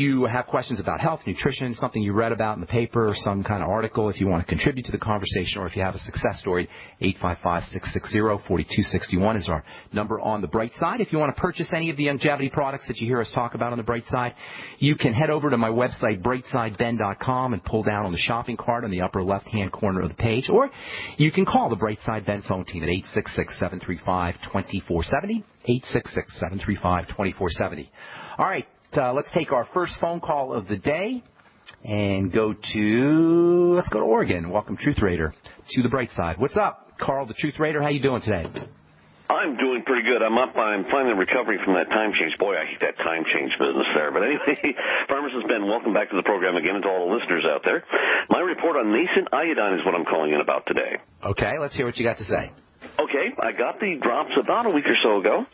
you have questions about health, nutrition, something you read about in the paper, or some kind of article, if you want to contribute to the conversation, or if you have a success story, 855-660-4261 is our number on the Brightside. If you want to purchase any of the longevity products that you hear us talk about on the Brightside, you can head over to my website, brightsideben.com, and pull down on the shopping cart on the upper left-hand corner of the page, or you can call the Brightside Ben phone team at 866-735-2470, 866-735-2470. All right. Let's take our first phone call of the day and let's go to Oregon. Welcome, Truth Raider, to the Brightside. What's up, Carl, the Truth Raider? How you doing today? I'm doing pretty good. I'm finally recovering from that time change. Boy, I hate that time change business there. But anyway, Pharmacist Ben, welcome back to the program again, and to all the listeners out there. My report on nascent iodine is what I'm calling in about today. Okay, let's hear what you got to say. Okay, I got the drops about a week or so ago.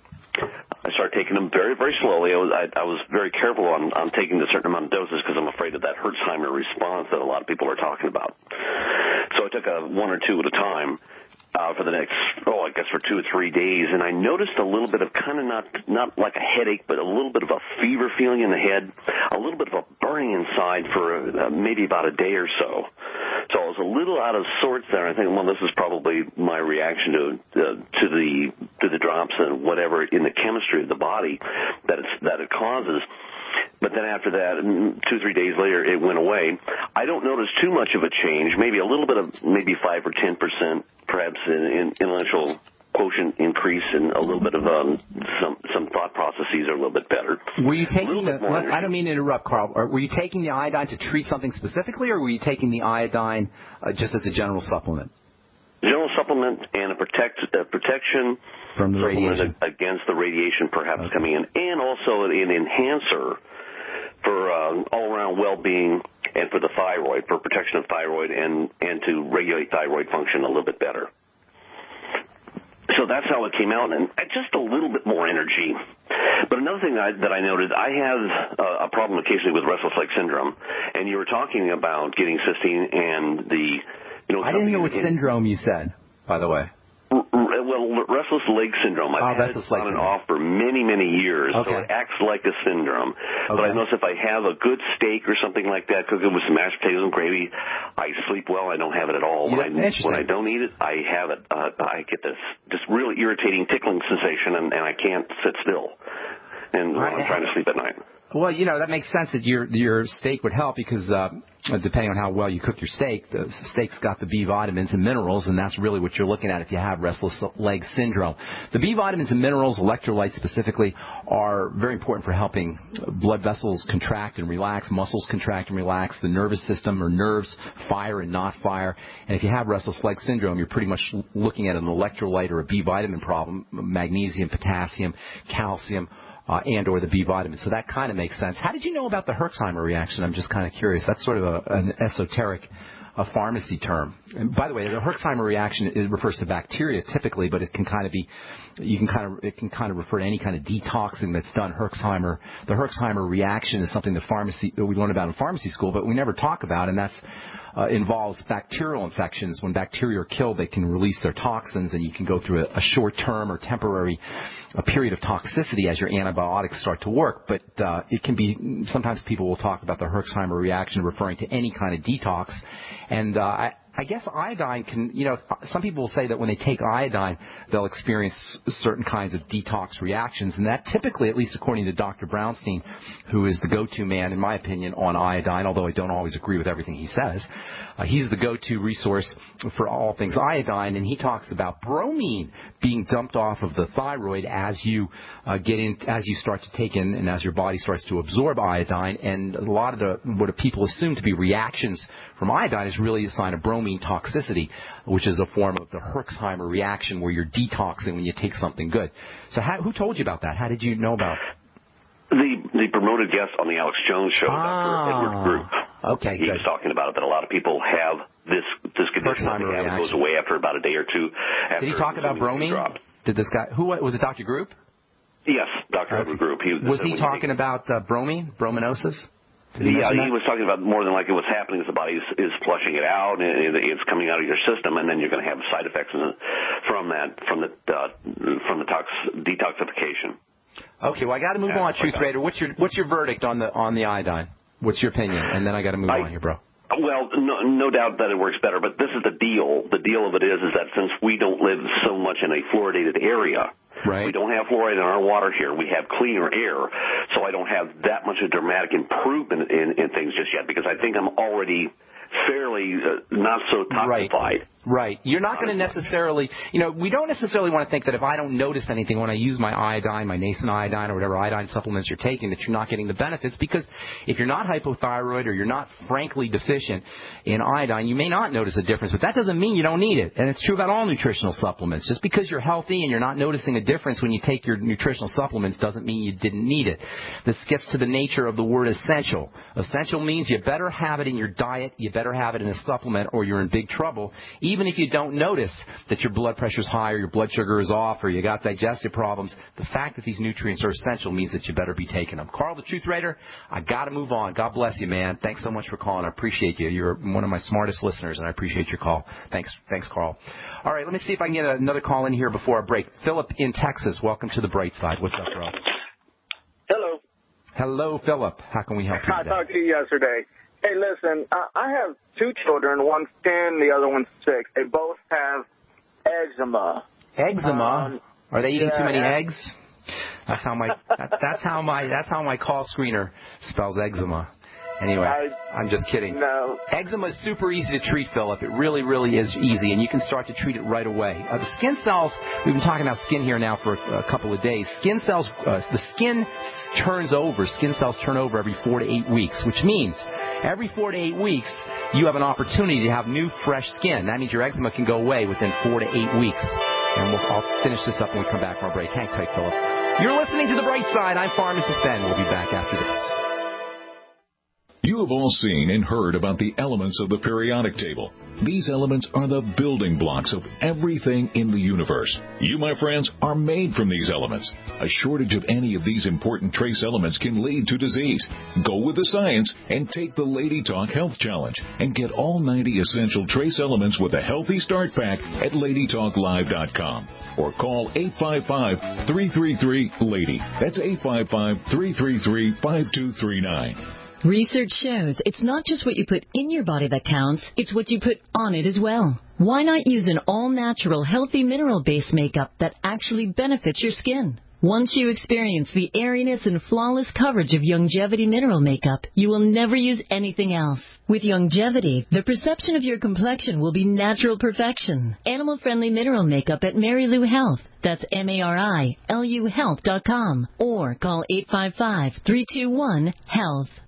I started taking them very, very slowly. I was very careful on taking a certain amount of doses because I'm afraid of that Herxheimer response that a lot of people are talking about. So I took one or two at a time for the next, I guess for 2 or 3 days, and I noticed a little bit of kind of not like a headache, but a little bit of a fever feeling in the head, a little bit of a burning inside for maybe about a day or so. So I was a little out of sorts there. I think, well, this is probably my reaction to the drops and whatever in the chemistry of the body that it causes. But then after that, 2 or 3 days later, it went away. I don't notice too much of a change. Maybe a little bit of 5 or 10%, perhaps in intellectual quotient increase, and a little bit of some thought processes are a little bit better. Were you taking I don't mean to interrupt, Carl. Were you taking the iodine to treat something specifically, or were you taking the iodine just as a general supplement? General supplement and a protection from the radiation against the radiation perhaps coming in, and also an enhancer for all-around well-being and for the thyroid, for protection of thyroid and to regulate thyroid function a little bit better. So that's how it came out, and just a little bit more energy. But another thing that I noted, I have a problem occasionally with restless leg syndrome, and you were talking about getting cysteine and the, I didn't know what syndrome you said, by the way. Well, restless leg syndrome. I've had it on and off for many, many years, so it acts like a syndrome. Okay. But I notice if I have a good steak or something like that, cook it with some mashed potatoes and gravy, I sleep well. I don't have it at all. When I don't eat it, I have it. I get this really irritating tickling sensation, and I can't sit still. And I'm trying to sleep at night. Well, that makes sense that your steak would help because depending on how well you cook your steak, the steak's got the B vitamins and minerals, and that's really what you're looking at if you have restless leg syndrome. The B vitamins and minerals, electrolytes specifically, are very important for helping blood vessels contract and relax, muscles contract and relax, the nervous system or nerves fire and not fire. And if you have restless leg syndrome, you're pretty much looking at an electrolyte or a B vitamin problem, magnesium, potassium, calcium, and or the B vitamins. So that kind of makes sense. How did you know about the Herxheimer reaction? I'm just kind of curious. That's sort of an esoteric pharmacy term. And by the way, the Herxheimer reaction, it refers to bacteria typically, but it can kind of be, it can kind of refer to any kind of detoxing that's done. The Herxheimer reaction is something that we learn about in pharmacy school, but we never talk about, and that's involves bacterial infections. When bacteria are killed, they can release their toxins, and you can go through a short-term or temporary period of toxicity as your antibiotics start to work. But it can be, sometimes people will talk about the Herxheimer reaction referring to any kind of detox. And I guess iodine can, some people will say that when they take iodine, they'll experience certain kinds of detox reactions. And that typically, at least according to Dr. Brownstein, who is the go-to man, in my opinion, on iodine, although I don't always agree with everything he says, he's the go-to resource for all things iodine. And he talks about bromine being dumped off of the thyroid as you as you start to take in and as your body starts to absorb iodine. And a lot of what people assume to be reactions from iodine is really a sign of bromine toxicity, which is a form of the Herxheimer reaction where you're detoxing when you take something good. So who told you about that? How did you know about it? The promoted guest on the Alex Jones show, Dr. Edward Group. Okay, he was talking about it, that a lot of people have this condition that they have. It goes away after about a day or two. Did he talk about bromine? Did this guy, was it Dr. Group? Yes, Dr. Edward Group. Was he talking about brominosis? Yeah, he was talking about more than like what's happening is the body is flushing it out, and it's coming out of your system, and then you're going to have side effects from the detoxification. Okay, well, I got to move on, Truth Raider. What's your verdict on the iodine? What's your opinion? And then I got to move on here, bro. Well, no doubt that it works better, but this is the deal. The deal of it is that since we don't live so much in a fluoridated area, right. We don't have fluoride in our water here. We have cleaner air, so I don't have that much of a dramatic improvement in things just yet because I think I'm already fairly not so toxified. Right. You're not going to necessarily, we don't necessarily want to think that if I don't notice anything when I use my iodine, my nascent iodine, or whatever iodine supplements you're taking, that you're not getting the benefits, because if you're not hypothyroid or you're not frankly deficient in iodine, you may not notice a difference, but that doesn't mean you don't need it. And it's true about all nutritional supplements. Just because you're healthy and you're not noticing a difference when you take your nutritional supplements doesn't mean you didn't need it. This gets to the nature of the word essential. Essential means you better have it in your diet, you better have it in a supplement, or you're in big trouble. Even if you don't notice that your blood pressure's high or your blood sugar is off or you got digestive problems, the fact that these nutrients are essential means that you better be taking them. Carl, the Truth Raider, I got to move on. God bless you, man. Thanks so much for calling. I appreciate you. You're one of my smartest listeners, and I appreciate your call. Thanks, Carl. All right, let me see if I can get another call in here before I break. Philip in Texas, welcome to the Brightside. What's up, bro? Hello. Hello, Philip. How can we help you today? I talked to you yesterday. Hey, listen, I have two children. One's 10, the other one's 6. They both have eczema. Eczema? Are they eating too many eggs? That's how my call screener spells eczema. Anyway, I'm just kidding. No. Eczema is super easy to treat, Philip. It really, really is easy, and you can start to treat it right away. The skin cells, we've been talking about skin here now for a couple of days. Skin cells, the skin turns over. Skin cells turn over every 4 to 8 weeks, which means every 4 to 8 weeks you have an opportunity to have new, fresh skin. That means your eczema can go away within 4 to 8 weeks. And I'll finish this up when we come back from our break. Hang tight, Philip. You're listening to The Bright Side. I'm Pharmacist Ben. We'll be back after this. You have all seen and heard about the elements of the periodic table. These elements are the building blocks of everything in the universe. You, my friends, are made from these elements. A shortage of any of these important trace elements can lead to disease. Go with the science and take the Lady Talk Health Challenge and get all 90 essential trace elements with a healthy start pack at LadyTalkLive.com or call 855-333-LADY. That's 855-333-5239. Research shows it's not just what you put in your body that counts, it's what you put on it as well. Why not use an all-natural, healthy mineral-based makeup that actually benefits your skin? Once you experience the airiness and flawless coverage of Youngevity mineral makeup, you will never use anything else. With Youngevity, the perception of your complexion will be natural perfection. Animal-friendly mineral makeup at Mary Lou Health. That's MARILU Health.com or call 855-321-HEALTH.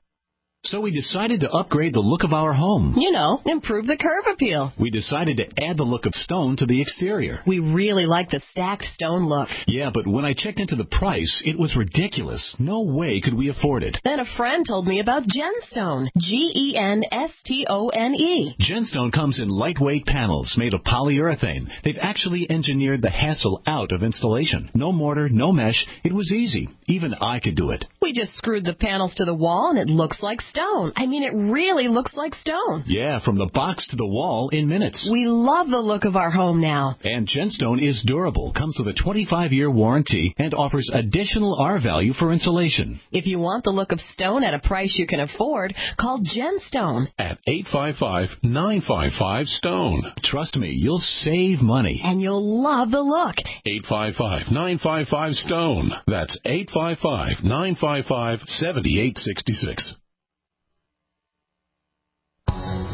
So we decided to upgrade the look of our home. You know, improve the curve appeal. We decided to add the look of stone to the exterior. We really like the stacked stone look. Yeah, but when I checked into the price, it was ridiculous. No way could we afford it. Then a friend told me about Genstone. Genstone. Genstone comes in lightweight panels made of polyurethane. They've actually engineered the hassle out of installation. No mortar, no mesh. It was easy. Even I could do it. We just screwed the panels to the wall and it looks like stone. I mean, it really looks like stone. Yeah, from the box to the wall in minutes. We love the look of our home now. And Genstone is durable, comes with a 25-year warranty, and offers additional R-value for insulation. If you want the look of stone at a price you can afford, call Genstone. At 855-955-STONE. Trust me, you'll save money. And you'll love the look. 855-955-STONE. That's 855-955-7866.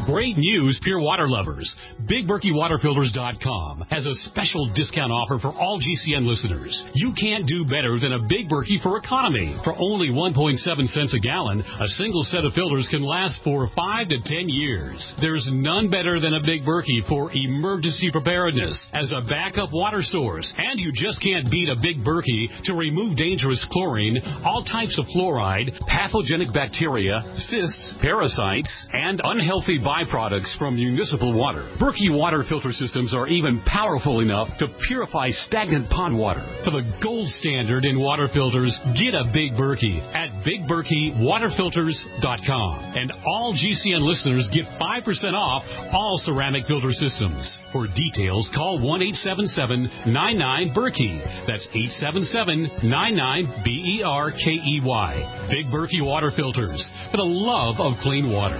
Great news, pure water lovers. BigBerkeyWaterFilters.com has a special discount offer for all GCN listeners. You can't do better than a Big Berkey for economy. For only 1.7 cents a gallon, a single set of filters can last for 5 to 10 years. There's none better than a Big Berkey for emergency preparedness as a backup water source. And you just can't beat a Big Berkey to remove dangerous chlorine, all types of fluoride, pathogenic bacteria, cysts, parasites, and unhealthy byproducts byproducts from municipal water. Berkey water filter systems are even powerful enough to purify stagnant pond water. For the gold standard in water filters, get a Big Berkey at BigBerkeyWaterFilters.com. And all GCN listeners get 5% off all ceramic filter systems. For details, call 1-877-99-BERKEY. That's 877-99-BERKEY. Big Berkey Water Filters, for the love of clean water.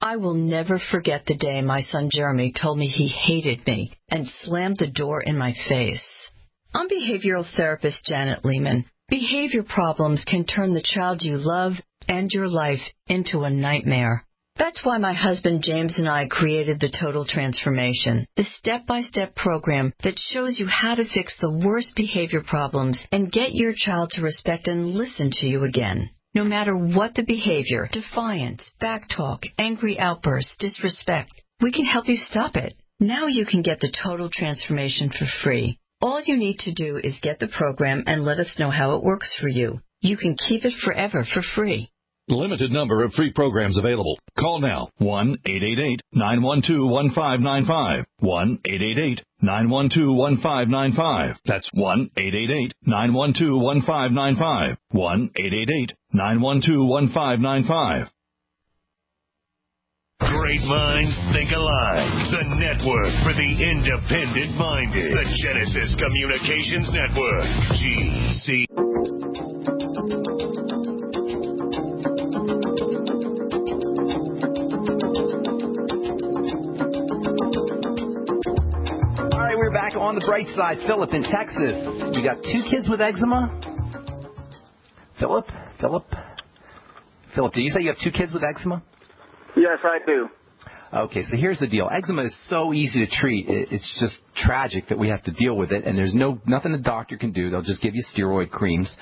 I will never forget the day my son Jeremy told me he hated me and slammed the door in my face. I'm behavioral therapist Janet Lehman. Behavior problems can turn the child you love and your life into a nightmare. That's why my husband James and I created the Total Transformation, the step-by-step program that shows you how to fix the worst behavior problems and get your child to respect and listen to you again. No matter what the behavior, defiance, backtalk, angry outbursts, disrespect, we can help you stop it. Now you can get the Total Transformation for free. All you need to do is get the program and let us know how it works for you. You can keep it forever for free. Limited number of free programs available. Call now. 1-888-912-1595. 1-888-912-1595. That's 1-888-912-1595. 1-888-912-1595. Great minds think alike. The network for the independent-minded. The Genesis Communications Network. GC. All right, we're back on the Brightside. Philip in Texas. You got 2 kids with eczema? Philip, did you say you have 2 kids with eczema? Yes, I do. Okay, so here's the deal. Eczema is so easy to treat. It's just tragic that we have to deal with it, and there's nothing the doctor can do. They'll just give you steroid creams.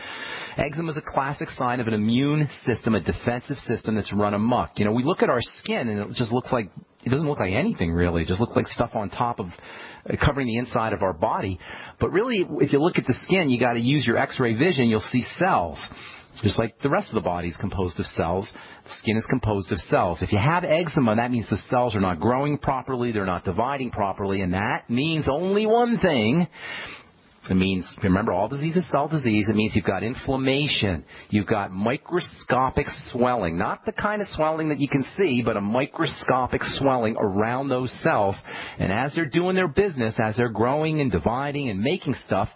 Eczema is a classic sign of an immune system, a defensive system that's run amok. You know, we look at our skin, and it doesn't look like anything, really. It just looks like stuff on top of covering the inside of our body. But really, if you look at the skin, you got to use your X-ray vision. You'll see cells. Just like the rest of the body is composed of cells, the skin is composed of cells. If you have eczema, that means the cells are not growing properly, they're not dividing properly, and that means only one thing. It means, remember, all disease is cell disease. It means you've got inflammation. You've got microscopic swelling. Not the kind of swelling that you can see, but a microscopic swelling around those cells. And as they're doing their business, as they're growing and dividing and making stuff,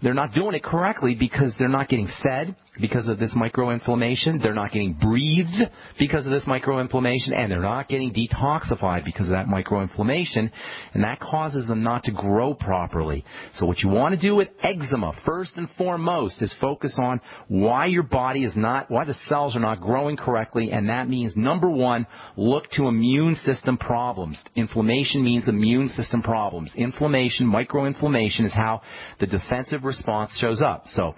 they're not doing it correctly because they're not getting fed because of this microinflammation. They're not getting breathed because of this microinflammation. And they're not getting detoxified because of that microinflammation. And that causes them not to grow properly. So what you want to do with eczema, first and foremost, is focus on why why the cells are not growing correctly. And that means, number one, look to immune system problems. Inflammation means immune system problems. Inflammation, microinflammation, is how the defensive response shows up. So,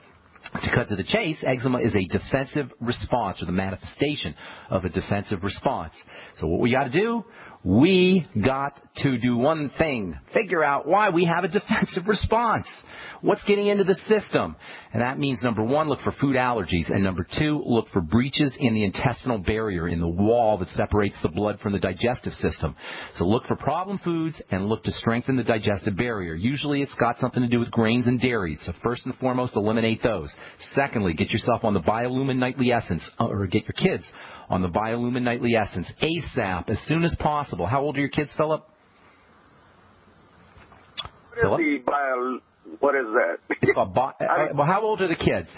to cut to the chase, eczema is a defensive response, or the manifestation of a defensive response. So what we got to do? We got to do one thing. Figure out why we have a defensive response. What's getting into the system? And that means, number one, look for food allergies. And number two, look for breaches in the intestinal barrier, in the wall that separates the blood from the digestive system. So look for problem foods and look to strengthen the digestive barrier. Usually it's got something to do with grains and dairy. So first and foremost, eliminate those. Secondly, get yourself on the Biolumin Nightly Essence, or get your kids on the Biolumin Nightly Essence ASAP, as soon as possible. How old are your kids, Philip? What is that? It's called well, how old are the kids?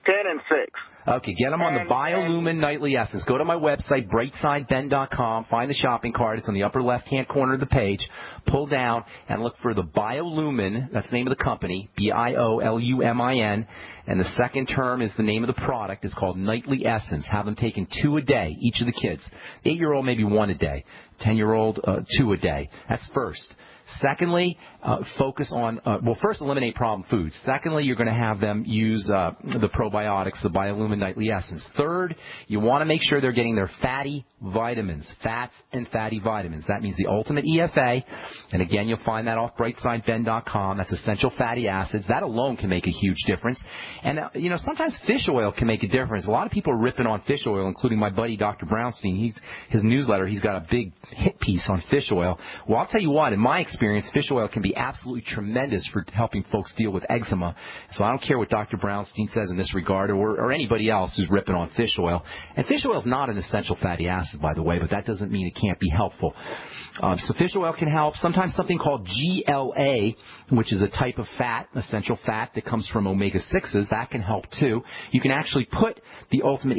10 and 6. Okay, get them on the Biolumin Nightly Essence. Go to my website, brightsideben.com. Find the shopping cart. It's on the upper left-hand corner of the page. Pull down and look for the Biolumin. That's the name of the company, Biolumin. And the second term is the name of the product. It's called Nightly Essence. Have them taken 2 a day, each of the kids. 8-year-old, maybe 1 a day. 10-year-old, 2 a day. That's first. Secondly, focus on, first eliminate problem foods. Secondly, you're going to have them use the probiotics, the Biolumin Nightly Essence. Third, you want to make sure they're getting their fatty vitamins, fats and fatty vitamins. That means the Ultimate EFA, and again, you'll find that off brightsideben.com. That's essential fatty acids. That alone can make a huge difference. And, sometimes fish oil can make a difference. A lot of people are ripping on fish oil, including my buddy Dr. Brownstein. His newsletter, he's got a big hit piece on fish oil. Well, I'll tell you what, in my experience, fish oil can be absolutely tremendous for helping folks deal with eczema. So I don't care what Dr. Brownstein says in this regard or anybody else who's ripping on fish oil. And fish oil is not an essential fatty acid, by the way, but that doesn't mean it can't be helpful. So fish oil can help. Sometimes something called GLA, which is a type of fat, essential fat that comes from omega-6s, that can help too. You can actually put the Ultimate